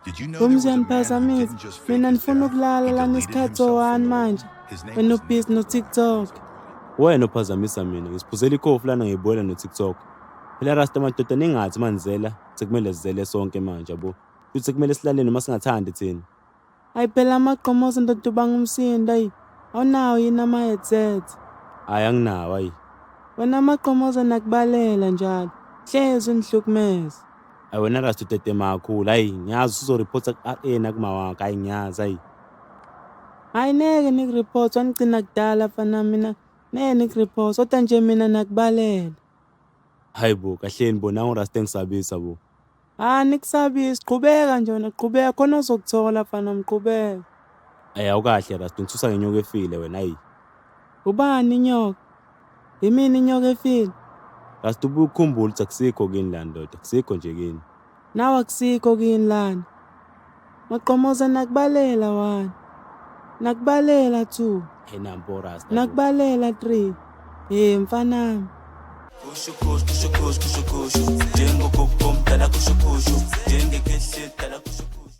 Did you know there was a man who Umziyaniphazamisa. didn't just fake Mina his nifuna death, ukulala he la deleted ngesikhathi himself from sowani the manje. world. His name Wena was ubhizi Neo. no-TikTok. Wena uphazamisa mina ngisiphuzela ikhofi lana ngiyibola no-TikTok. Phela rasta madoda ningathi manizela sekumele sizele sonke manje yabo. Futhi kumele silalele noma singathandi thina. Hayi phela amagqomoza ndoda ubanga umsindo ayi. Awunawo yini ama-headset? Hayi anginawo ayi. Wena amagqomoza nakubalela njalo. Hlezi unihlukumeza. Hayi wena rasta utete makhulu hayi ngiyazi uzoreporta ku-RA nakumawakhe hayi ngiyazi hayi. Hayi neke nikureport wanigcina kudala fana mina. Neke nikureport kodwa nje mina nakubalela. Hayi bo kahleni bo nangu rasta engisabisa bo. Nikusabisi qhubeka nje wena qhubeka khona uzokuthola fana mqhubeka. Hayi awukahle rasta ngithusa ngenyoka efile wena hayi. Ubani inyoka? Yimini inyoka efile? Rasta ubukhumbula ukuthi akusikho kini la ndoda akusikho nje kini. Nawe akusikho kini lana. Maqomoza nakubalela 1. Nakubalela 2. Hey nampo rasta. Nakubalela 3. Mfanami. Kusho kusho kusho kusho kusho kusho jengo kokom dala kusho kusho jenge keshe